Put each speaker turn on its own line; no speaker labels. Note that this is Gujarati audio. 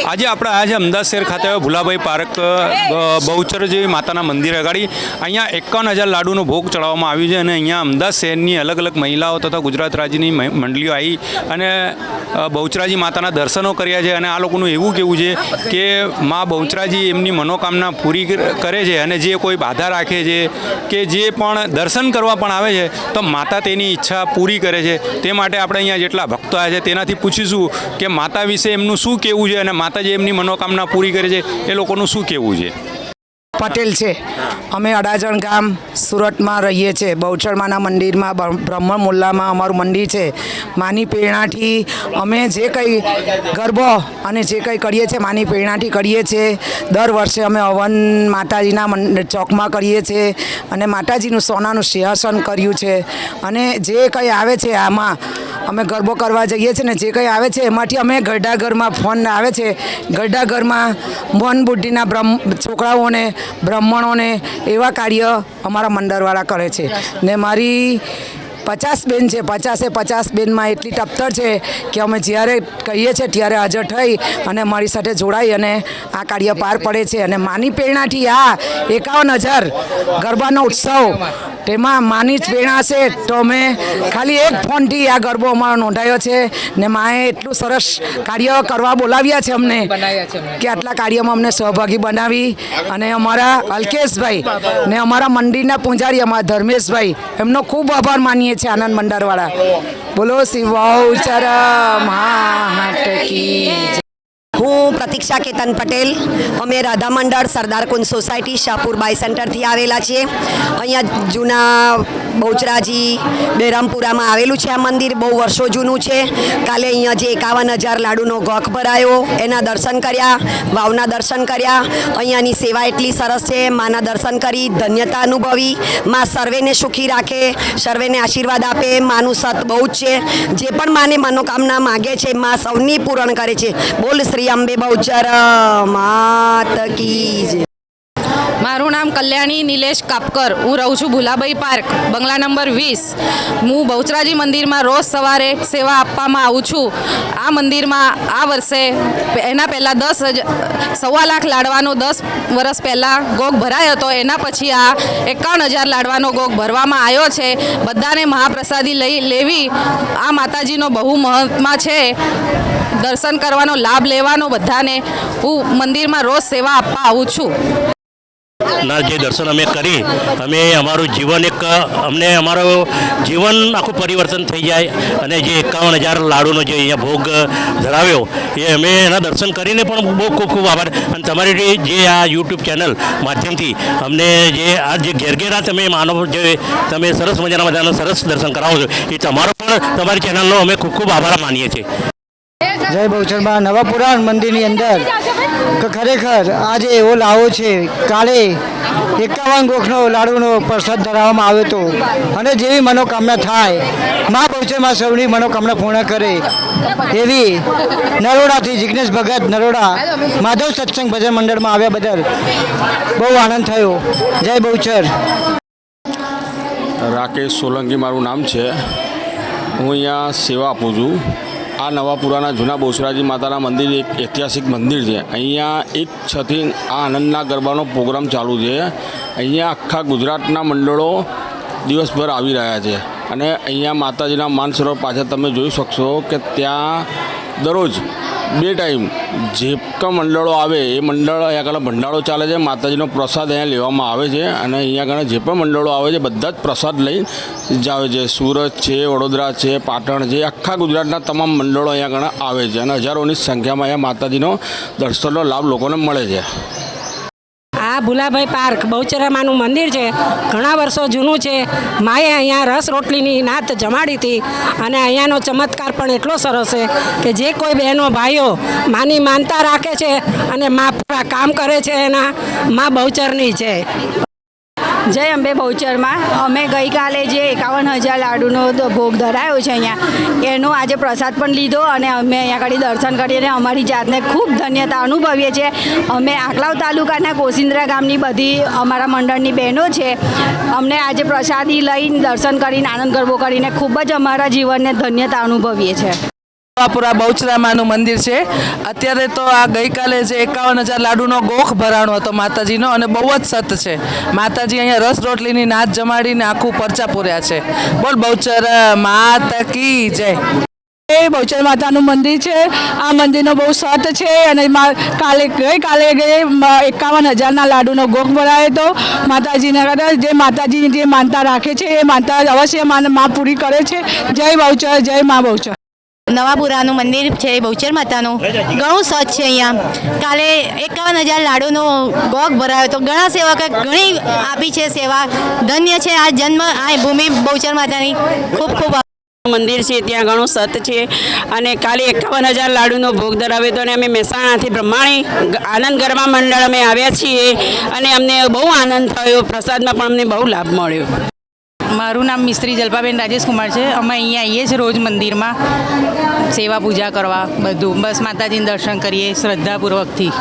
આજે આપણે આજે અમદાવાદ શહેર ખાતે ભુલાભાઈ પાર્ક બહુચર જેવી માતાના મંદિર અગાડી અહીંયા 51,000 લાડુનો ભોગ ચડાવવામાં આવ્યું છે અને અહીંયા અમદાવાદ શહેરની અલગ અલગ મહિલાઓ તથા ગુજરાત રાજ્યની મંડળીઓ આવી અને બહુચરાજી માતાના દર્શનો કર્યા છે અને આ લોકોનું એવું કહેવું છે કે મા બહુચરાજી એમની મનોકામના પૂરી કરે છે અને જે કોઈ બાધા રાખે છે કે જે પણ દર્શન કરવા પણ આવે છે તો માતા તેની ઈચ્છા પૂરી કરે છે। તે માટે આપણે અહીંયા જેટલા ભક્તો આવ્યા છે તેનાથી પૂછીશું કે માતા વિશે એમનું શું કહેવું છે અને માતાજી એમની મનોકામના પૂરી કરે છે એ લોકોનું શું કહેવું છે।
પટેલ છે, અમે અડાજણ ગામ સુરતમાં રહીએ છીએ। બહુચરમાના મંદિરમાં બ્રહ્મ મુલ્લામાં અમારું મંદિર છે। માની પ્રેરણાથી અમે જે કંઈ ગરબો અને જે કંઈ કરીએ છીએ માની પ્રેરણાથી કરીએ છીએ। દર વર્ષે અમે હવન માતાજીના ચોકમાં કરીએ છીએ અને માતાજીનું સોનાનું સિંહાસન કર્યું છે અને જે કંઈ આવે છે આમાં અમે ગરબો કરવા જઈએ છીએ ને જે કંઈ આવે છે એમાંથી અમે ગરડાઘરમાં ફોન આવે છે ગરડાઘરમાં મન બુદ્ધિના છોકરાઓને બ્રાહ્મણોને એવા કાર્ય અમારા મંડળવાળા કરે છે ને મારી 50 બેન છે, 50 બેનમાં એટલી ટપ્તર છે કે અમે જ્યારે કહીએ છીએ ત્યારે હાજર થઈ અને મારી સાથે જોડાઈ અને આ કાર્ય પાર પડે છે અને માની પ્રેરણાથી આ 51,000 ગરબાનો ઉત્સવ તેમાં માની જ પ્રેરણા છે તો અમે ખાલી એક ફોનથી આ ગરબો અમારો નોંધાયો છે ને માએ એટલું સરસ કાર્ય કરવા બોલાવ્યા છે અમને કે આટલા કાર્યમાં અમને સહભાગી બનાવી અને અમારા અલ્કેશભાઈ ને અમારા મંદિરના પૂજારી અમારા ધર્મેશભાઈ એમનો ખૂબ આભાર માનીએ છીએ આનંદ મંડળવાળા। બોલો શિવ બહુચર માત કી।
હું પ્રતીક્ષા કેતન પટેલ, અમે રાધા મંડળ સરદાર કુંજ સોસાયટી શાહપુર બાય સેન્ટરથી આવેલા છીએ। અહીંયા જૂના બહુચરાજી બહેરામપુરામાં આવેલું છે આ મંદિર, બહુ વર્ષો જૂનું છે। કાલે અહીંયા જે 51,000 લાડુનો ગોખ ભરાયો એના દર્શન કર્યા, વાવના દર્શન કર્યા। અહીંયાની સેવા એટલી સરસ છે, માના દર્શન કરી ધન્યતા અનુભવી। મા સર્વેને સુખી રાખે, સર્વેને આશીર્વાદ આપે। માનું સત બહુ જ છે, જે પણ માને મનોકામના માગે છે મા સૌની પૂરણ કરે છે। બોલ શ્રી અંબે બહુચર માત કી જય।
મારું નામ કલ્યાણી નિલેશ કાપકર, હું રહું છું ભુલાભાઈ પાર્ક, બંગલા નંબર 20। હું બહુચરાજી મંદિરમાં રોજ સવારે સેવા આપવામાં આવું છું। આ મંદિરમાં આ વર્ષે એના પહેલાં 1.25 લાખ લાડવાનો 10 વર્ષ પહેલાં ગોગ ભરાયો હતો, એના પછી આ 51,000 લાડવાનો ગોગ ભરવામાં આવ્યો છે। બધાને મહાપ્રસાદી લેવી આ માતાજીનો બહુ મહત્મા છે, દર્શન કરવાનો લાભ લેવાનો બધાને। હું મંદિરમાં રોજ સેવા આપવા આવું છું।
ના જે દર્શન અમે કરી અમે અમારું જીવન અમને અમારું જીવન આખું પરિવર્તન થઈ જાય અને જે 51,000 લાડુનો જે અહીંયા ભોગ ધરાવ્યો એ અમે એના દર્શન કરીને પણ બહુ ખૂબ ખૂબ આભાર। અને તમારી જે આ યુટ્યુબ ચેનલ માધ્યમથી અમને જે આ જે ઘેર તમે માનવ જે તમે સરસ મજાના સરસ દર્શન કરાવો છો એ તમારો પણ તમારી ચેનલનો અમે ખૂબ ખૂબ આભાર માનીએ છીએ।
જય બહુચરમાં નવાપુરા મંદિરની અંદર ખરેખર આજે એવો લાવો છે, કાલે 51 ગોખનો લાડુનો પ્રસાદ ધરાવવામાં આવ્યો હતો અને જેવી મનોકામના થાય મા બહુચરમાં સૌની મનોકામના પૂર્ણ કરે એવી નરોડાથી જિગ્નેશ ભગત નરોડા માધવ સત્સંગ ભજન મંડળમાં આવ્યા બદલ બહુ આનંદ થયો। જય બહુચર।
રાકેશ સોલંકી મારું નામ છે, હું અહીંયા સેવા આપું છું। આ નવાપુરાના જૂના બહુચરાજી માતાના મંદિર એક ઐતિહાસિક મંદિર છે। અહીંયા 1 થી આ આનંદના ગરબાનો પ્રોગ્રામ ચાલુ છે। અહીંયા આખા ગુજરાતના મંડળો દિવસભર આવી રહ્યા છે અને અહીંયા માતાજીના માનસરોવર પાછળ તમે જોઈ શકશો કે ત્યાં દરરોજ 2 ટાઈમ જે પણ મંડળો આવે એ મંડળ અહીંયા આગળ ભંડારો ચાલે છે, માતાજીનો પ્રસાદ અહીંયા લેવામાં આવે છે અને અહીંયા આગળ જે પણ મંડળો આવે છે બધા જ પ્રસાદ લઈ જાવે છે। સુરત છે, વડોદરા છે, પાટણ છે, આખા ગુજરાતના તમામ મંડળો અહીંયા આગળ આવે છે અને હજારોની સંખ્યામાં અહીંયા માતાજીનો દર્શનનો લાભ લોકોને મળે છે।
આ ભુલાભાઈ પાર્ક બહુચરામાનું મંદિર છે, ઘણા વર્ષો જૂનું છે। માએ અહીંયા રસ રોટલીની નાત જમાડી હતી અને અહીંયાનો ચમત્કાર પણ એટલો સરસ છે કે જે કોઈ બહેનો ભાઈઓ માની માનતા રાખે છે અને મા પૂરા કામ કરે છે એના મા બહુચરની છે।
જય અંબે બહુચરમાં અમે ગઈકાલે જે 51,000 લાડુનો ભોગ ધરાયો છે અહીંયા એનો આજે પ્રસાદ પણ લીધો અને અમે અહીંયા આગળ દર્શન કરીને અમારી જાતને ખૂબ ધન્યતા અનુભવીએ છીએ। અમે આંકલાવ તાલુકાના કોસિન્દ્રા ગામની બધી અમારા મંડળની બહેનો છે, અમને આજે પ્રસાદી લઈને દર્શન કરીને આનંદ ગરબો કરીને ખૂબ જ અમારા જીવનને ધન્યતા અનુભવીએ છીએ।
નવાપુરા બહુચરામાનું મંદિર છે. અત્યારે તો આ ગઈકાલે જે 51,000 લાડુનો ગોખ ભરાણો હતો માતાજીનો, અને બહુ જ સત છે. માતાજી અહીંયા રસ રોટલીની નાત જમાડીને આખું પરચા પૂર્યા છે. બોલ બહુચર માતા કી જય.
એ બહુચર માતાનું મંદિર છે. આ મંદિરનો બહુ સત છે અને ગઈકાલે 51,000ના લાડુનો ભોગ ભરાયો હતો માતાજીને. જે માતાજી જે માનતા રાખે છે એ માનતા અવશ્ય મા પૂરી કરે છે. જય બહુચર, જય મા બહુચર.
નવાપુરાનું મંદિર છે બહુચર માતાનું, ઘણું સચ છે. અહીંયા કાલે 51,000 લાડુનો ભોગ ભરાયો તો ઘણા સેવકે ઘણી આપી છે સેવા. ધન્ય છે આ જન્મ આ ભૂમિ બહુચર માતાની. ખૂબ ખૂબ
મંદિર છે ત્યાં ઘણું સત છે અને કાલે 51,000 લાડુનો ભોગ ધરાવ્યો હતો અને અમે મહેસાણાથી બ્રહ્માણી આનંદ ગરબા મંડળ અમે આવ્યા છીએ અને અમને બહુ આનંદ થયો. પ્રસાદમાં પણ અમને બહુ લાભ મળ્યો.
મારું નામ મિસ્ત્રી જલ્પાબેન રાજેશકુમાર છે. અમે અહીંયા આવીએ છીએ રોજ મંદિરમાં સેવા પૂજા કરવા, બધું બસ માતાજીનું દર્શન કરીએ શ્રદ્ધાપૂર્વકથી.